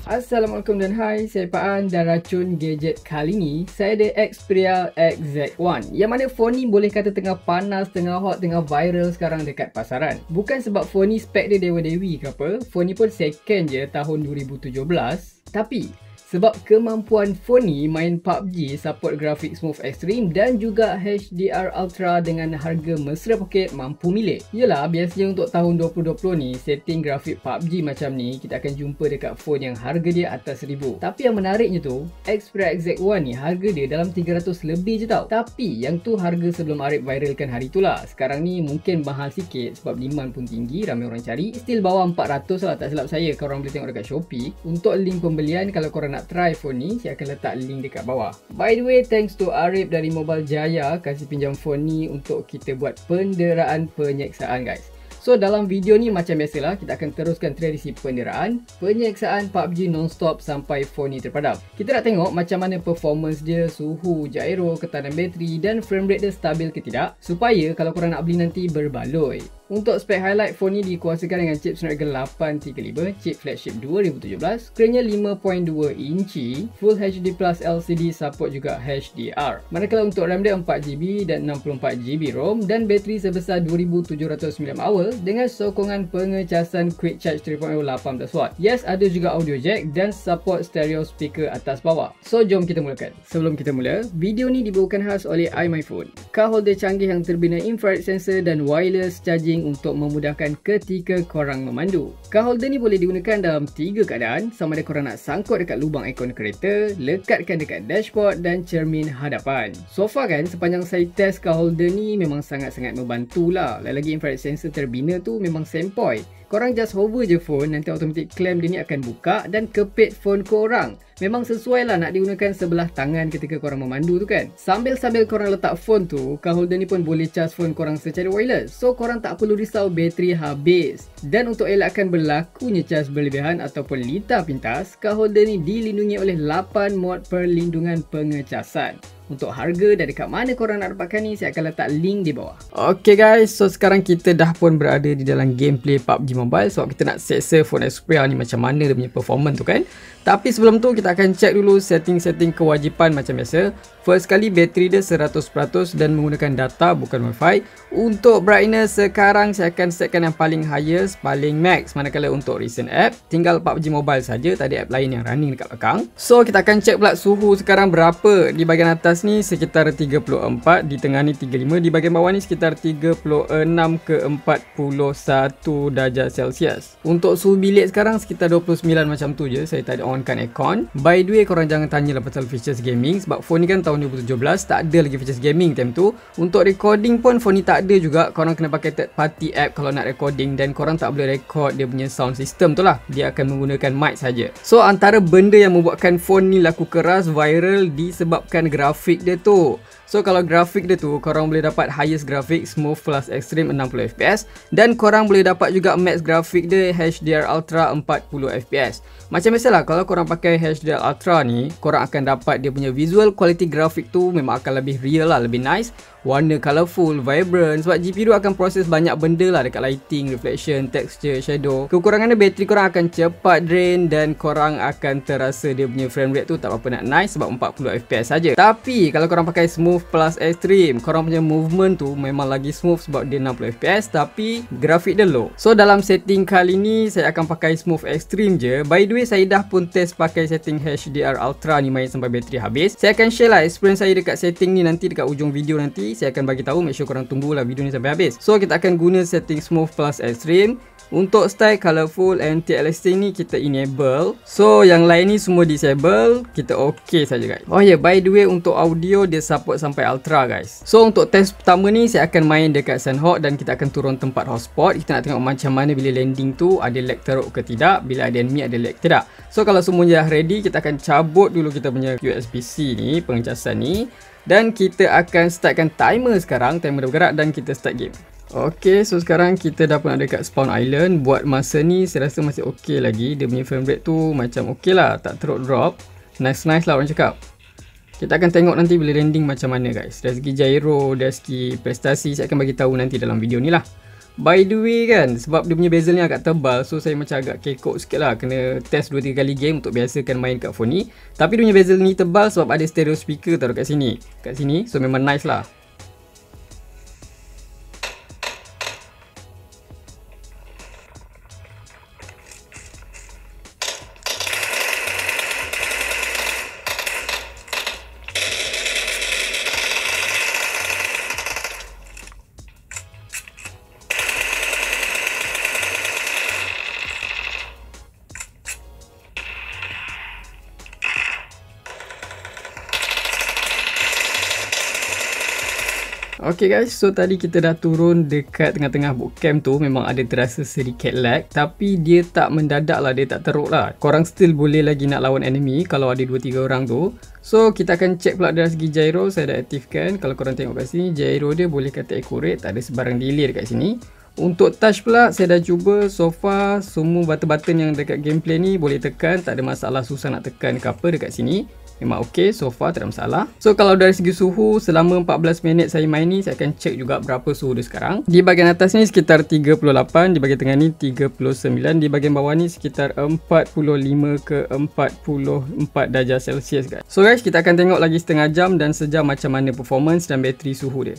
Assalamualaikum dan hai, saya Pak An dan racun gadget kali ni saya ada Xperia XZ1 yang mana phone ni boleh kata tengah panas, tengah hot, tengah viral sekarang dekat pasaran. Bukan sebab phone ni spek dia dewa-dewi ke apa, phone ni pun second je tahun 2017, tapi sebab kemampuan phone ni main PUBG, support grafik smooth extreme dan juga HDR Ultra dengan harga mesra poket mampu milik. Yelah, biasanya untuk tahun 2020 ni, setting grafik PUBG macam ni kita akan jumpa dekat phone yang harga dia atas 1000. Tapi yang menariknya tu, Xperia XZ1 ni harga dia dalam 300 lebih je tau. Tapi yang tu harga sebelum Arif viralkan hari tu lah. Sekarang ni mungkin mahal sikit sebab demand pun tinggi, ramai orang cari. Still bawah 400 lah, tak silap saya. Korang boleh tengok dekat Shopee. Untuk link pembelian, kalau korang nak try phone ni, saya akan letak link dekat bawah. By the way, thanks to Arif dari Mobile Jaya kasih pinjam phone ni untuk kita buat penderaan penyeksaan guys. So dalam video ni macam biasalah, kita akan teruskan tradisi penderaan penyeksaan PUBG non-stop sampai phone ni terpadam. Kita nak tengok macam mana performance dia, suhu, gyro, ketahanan bateri dan frame rate dia stabil ke tidak, supaya kalau korang nak beli nanti berbaloi. Untuk spek highlight, phone ni dikuasakan dengan chip Snapdragon 835, chip flagship 2017, skrinnya 5.2 inci, Full HD Plus LCD, support juga HDR. Manakala untuk RAM dia 4GB dan 64GB ROM dan bateri sebesar 2700 mAh dengan sokongan pengecasan Quick Charge 3.0 18W. Yes, ada juga audio jack dan support stereo speaker atas bawah. So jom kita mulakan. Sebelum kita mula, video ni dibawakan khas oleh iMyPhone. Card holder canggih yang terbina infrared sensor dan wireless charging untuk memudahkan ketika korang memandu. Card holder ni boleh digunakan dalam 3 keadaan, sama ada korang nak sangkut dekat lubang aircon kereta, lekatkan dekat dashboard dan cermin hadapan. So far kan, sepanjang saya test card holder ni memang sangat-sangat membantu lah. Lagi infrared sensor terbina tu memang sempoi. Korang just hover je phone, nanti automatic clamp dia ni akan buka dan kepit phone korang. Memang sesuai lah nak digunakan sebelah tangan ketika korang memandu tu kan. Sambil-sambil korang letak phone tu, card holder ni pun boleh charge phone korang secara wireless. So korang tak perlu risau bateri habis. Dan untuk elakkan berlakunya charge berlebihan ataupun lita pintas, card holder ni dilindungi oleh 8 mod perlindungan pengecasan. Untuk harga dan dekat mana korang nak dapatkan ni, saya akan letak link di bawah. Okay guys, so sekarang kita dah pun berada di dalam gameplay PUBG Mobile sebab kita nak seksa phone Xperia ni macam mana dia punya performance tu kan. Tapi sebelum tu kita akan check dulu setting-setting kewajipan macam biasa. First kali bateri dia 100% dan menggunakan data bukan wifi. Untuk brightness sekarang saya akan setkan yang paling highest, paling max. Manakala untuk recent app, tinggal PUBG Mobile saja, tak ada app lain yang running dekat belakang. So kita akan check pula suhu sekarang berapa. Di bahagian atas ni sekitar 34, di tengah ni 35, di bahagian bawah ni sekitar 36 ke 41 darjah Celsius. Untuk suhu bilik sekarang sekitar 29 macam tu je, saya tak ada onkan aircon. By the way, korang jangan tanyalah pasal features gaming sebab phone ni kan tahun 2017 tak ada lagi features gaming time tu. Untuk recording pun phone ni tak ada juga, korang kena pakai third party app kalau nak recording dan korang tak boleh record dia punya sound system tu lah, dia akan menggunakan mic saja. So antara benda yang membuatkan phone ni laku keras viral disebabkan grafik dia tu. So kalau grafik dia tu, korang boleh dapat highest grafik smooth plus extreme 60fps dan korang boleh dapat juga max grafik dia HDR Ultra 40fps. Macam biasalah, kalau korang pakai HDR Ultra ni, korang akan dapat dia punya visual quality grafik tu memang akan lebih real lah, lebih nice. Warna colourful, vibrant sebab GPU akan proses banyak benda lah dekat lighting, reflection, texture, shadow. Kekurangannya bateri korang akan cepat drain dan korang akan terasa dia punya frame rate tu tak apa nak nice sebab 40fps saja. Tapi kalau korang pakai smooth plus extreme, korang punya movement tu memang lagi smooth sebab dia 60fps tapi grafik dia low. So dalam setting kali ni saya akan pakai smooth extreme je. By the way, saya dah pun test pakai setting HDR Ultra ni main sampai bateri habis. Saya akan share lah experience saya dekat setting ni nanti dekat ujung video nanti. Saya akan bagi tahu, make sure korang tunggulah video ni sampai habis. So kita akan guna setting smooth plus extreme. Untuk style colorful and TLST ni kita enable. So yang lain ni semua disable. Kita ok saja guys. Oh ya, by the way untuk audio dia support sampai ultra guys. So untuk test pertama ni saya akan main dekat Sandhawk dan kita akan turun tempat hotspot. Kita nak tengok macam mana bila landing tu ada lag teruk ke tidak, bila ada enemy ada lag tidak. So kalau semuanya dah ready, kita akan cabut dulu kita punya USB-C ni, pengecasan ni, dan kita akan startkan timer sekarang. Timer dah bergerak dan kita start game. Ok, so sekarang kita dah pun ada dekat Spawn Island. Buat masa ni saya rasa masih ok lagi. Dia punya frame rate tu macam ok lah, tak teruk drop. Nice lah orang cakap. Kita akan tengok nanti bila landing macam mana guys. Dari segi gyro, dari segi prestasi saya akan bagi tahu nanti dalam video ni lah. By the way kan, sebab dia punya bezel ni agak tebal, so saya macam agak kekok sikit lah. Kena test 2-3 kali game untuk biasakan main kat phone ni. Tapi dia punya bezel ni tebal sebab ada stereo speaker taruh kat sini. So memang nice lah. Okay guys, so tadi kita dah turun dekat tengah-tengah bootcamp tu. Memang ada terasa sedikit lag, tapi dia tak mendadak lah, dia tak teruk lah. Korang still boleh lagi nak lawan enemy kalau ada 2-3 orang tu. So kita akan check pula dari segi gyro. Saya dah aktifkan. Kalau korang tengok kat sini, gyro dia boleh kata accurate, tak ada sebarang delay dekat sini. Untuk touch pula, saya dah cuba. So far, semua button-button yang dekat gameplay ni boleh tekan. Tak ada masalah susah nak tekan ke apa dekat sini. Memang ok, so far tak ada masalah. So kalau dari segi suhu, selama 14 minit saya main ni, saya akan check juga berapa suhu dia sekarang. Di bahagian atas ni sekitar 38, di bahagian tengah ni 39, di bahagian bawah ni sekitar 45 ke 44 darjah Celsius guys. So guys, kita akan tengok lagi setengah jam dan sejam macam mana performance dan bateri suhu dia.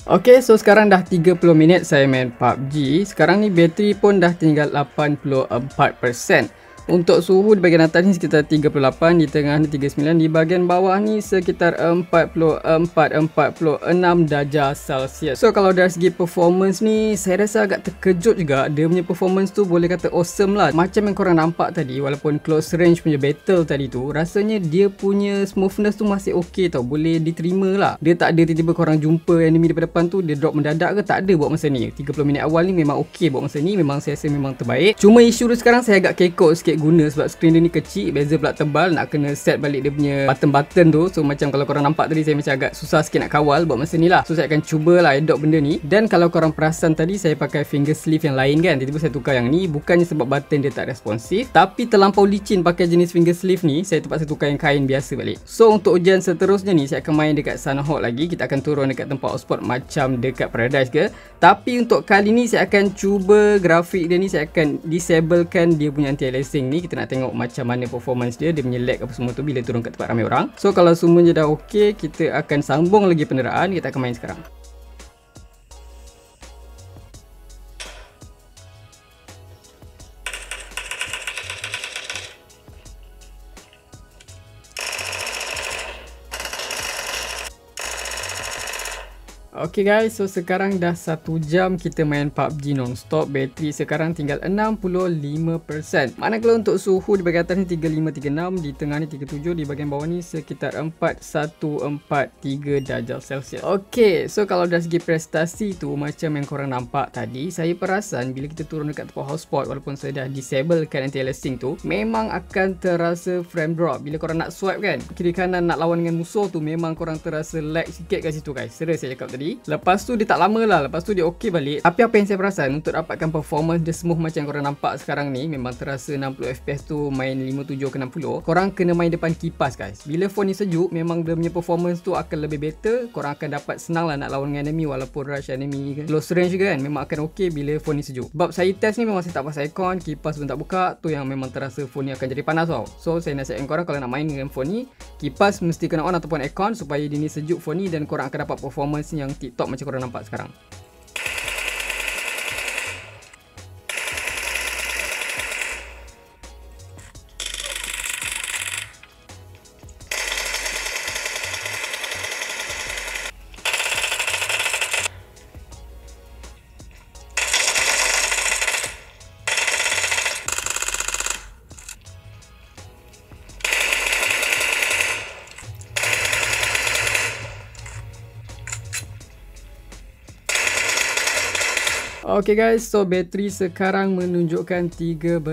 Ok, so sekarang dah 30 minit saya main PUBG. Sekarang ni bateri pun dah tinggal 84%. Untuk suhu di bahagian atas ni sekitar 38, di tengah ni 39, di bahagian bawah ni sekitar 44-46 darjah Celsius. So kalau dari segi performance ni, saya rasa agak terkejut juga. Dia punya performance tu boleh kata awesome lah. Macam yang korang nampak tadi, walaupun close range punya battle tadi tu, rasanya dia punya smoothness tu masih ok tau. Boleh diterima lah. Dia tak ada tiba-tiba korang jumpa enemy daripada depan tu, dia drop mendadak ke, tak ada buat masa ni. 30 minit awal ni memang ok buat masa ni. Memang saya rasa memang terbaik. Cuma isu dia sekarang saya agak kekok sikit guna sebab skrin dia ni kecil, bezel pula tebal, nak kena set balik dia punya button-button tu. So macam kalau korang nampak tadi, saya macam agak susah sikit nak kawal buat masa ni lah. So saya akan cubalah adopt benda ni. Dan kalau korang perasan tadi saya pakai finger sleeve yang lain kan, tiba-tiba saya tukar yang ni, bukannya sebab button dia tak responsif, tapi terlampau licin pakai jenis finger sleeve ni, saya terpaksa tukar yang kain biasa balik. So untuk ujian seterusnya ni, saya akan main dekat Sunhawk lagi. Kita akan turun dekat tempat hotspot macam dekat Paradise ke. Tapi untuk kali ni saya akan cuba grafik dia ni, saya akan disablekan dia punya anti-aliasing ni. Kita nak tengok macam mana performance dia punya lag apa semua tu bila turun kat tempat ramai orang. So kalau semuanya dah ok, kita akan sambung lagi peneraan. Kita akan main sekarang. Ok guys, so sekarang dah 1 jam kita main PUBG non-stop. Bateri sekarang tinggal 65%. Manakala untuk suhu di bahagian atas ni 35-36, di tengah ni 37, di bahagian bawah ni sekitar 41-43 darjah Celsius. Ok, so kalau dari segi prestasi tu macam yang korang nampak tadi, saya perasan bila kita turun dekat tempat hotspot, walaupun saya dah disablekan anti-aliasing tu, memang akan terasa frame drop. Bila korang nak swipe kan, kiri kanan nak lawan dengan musuh tu, memang korang terasa lag sikit kat situ guys. Serius saya cakap tadi. Lepas tu dia tak lama lah, lepas tu dia ok balik. Tapi apa yang saya perasan, untuk dapatkan performance dia smooth macam yang korang nampak sekarang ni, memang terasa 60fps tu main 57 ke 60, korang kena main depan kipas guys. Bila phone ni sejuk, memang dia punya performance tu akan lebih better. Korang akan dapat senang lah nak lawan dengan enemy, walaupun rush enemy close range kan, memang akan ok bila phone ni sejuk. Sebab saya test ni memang saya tak pasang aircon, kipas pun tak buka, tu yang memang terasa phone ni akan jadi panas tau. So saya nasihatkan korang kalau nak main dengan phone ni, kipas mesti kena on ataupun aircon supaya dia ni sejuk phone ni, dan korang akan dapat performance yang TikTok macam korang nampak sekarang. Okay guys, so bateri sekarang menunjukkan 13%,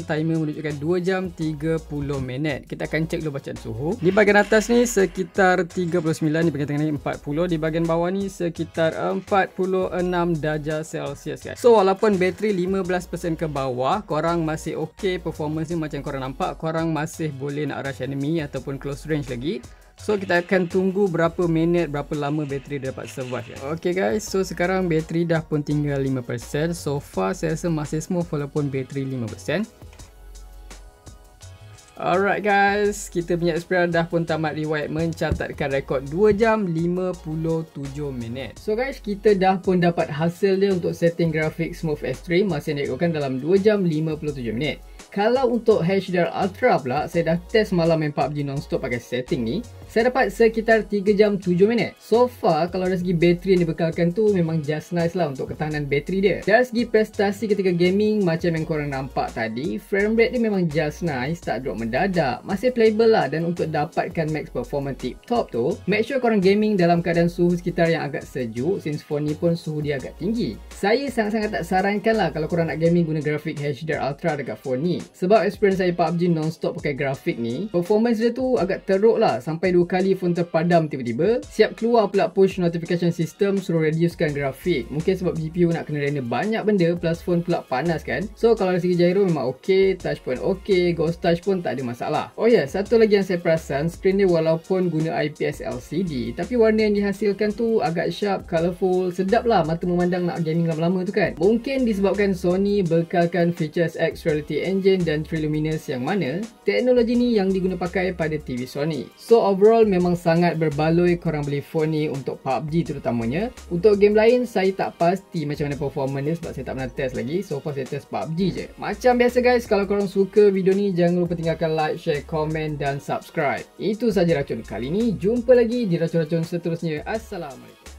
timer menunjukkan 2 jam 30 minit. Kita akan cek dulu bacaan suhu. Di bahagian atas ni sekitar 39, di bahagian tengah ni 40, di bahagian bawah ni sekitar 46 darjah Celsius guys. So walaupun bateri 15% ke bawah, korang masih okay, performance ni macam korang nampak, korang masih boleh nak rush enemy ataupun close range lagi. So kita akan tunggu berapa minit, berapa lama bateri dapat survive ya. Okay guys, so sekarang bateri dah pun tinggal 5%. So far saya rasa masih smooth walaupun bateri 5%. Alright guys, kita punya Xperia dah pun tamat riwayat mencatatkan rekod 2 jam 57 minit. So guys, kita dah pun dapat hasil dia untuk setting grafik Smooth Extreme masih direkodkan dalam 2 jam 57 minit. Kalau untuk HDR Ultra pula, saya dah test malam main PUBG non-stop pakai setting ni. Saya dapat sekitar 3 jam 7 minit. So far, kalau dari segi bateri yang dibekalkan tu memang just nice lah untuk ketahanan bateri dia. Dari segi prestasi ketika gaming, macam yang korang nampak tadi, frame rate dia memang just nice, tak drop mendadak. Masih playable lah, dan untuk dapatkan max performance tip top tu, make sure korang gaming dalam keadaan suhu sekitar yang agak sejuk, since phone ni pun suhu dia agak tinggi. Saya sangat-sangat tak sarankan lah kalau korang nak gaming guna grafik HDR Ultra dekat phone ni. Sebab experience saya PUBG non-stop pakai grafik ni, performance dia tu agak teruk lah, sampai 2 kali phone terpadam tiba-tiba. Siap keluar pula push notification system suruh reducekan grafik. Mungkin sebab GPU nak kena render banyak benda, plus phone pula panas kan. So kalau dari segi gyro memang ok, touch pun ok, ghost touch pun tak ada masalah. Oh ya, satu lagi yang saya perasan, screen dia walaupun guna IPS LCD, tapi warna yang dihasilkan tu agak sharp, colourful, sedap lah mata memandang nak gaming lama-lama tu kan. Mungkin disebabkan Sony bekalkan features X Reality Engine dan Triluminous, yang mana teknologi ni yang diguna pakai pada TV Sony. So overall memang sangat berbaloi korang beli phone ni untuk PUBG terutamanya. Untuk game lain saya tak pasti macam mana performance dia sebab saya tak pernah test lagi. So far saya test PUBG je. Macam biasa guys, kalau korang suka video ni jangan lupa tinggalkan like, share, komen dan subscribe. Itu saja racun kali ni. Jumpa lagi di racun-racun seterusnya. Assalamualaikum.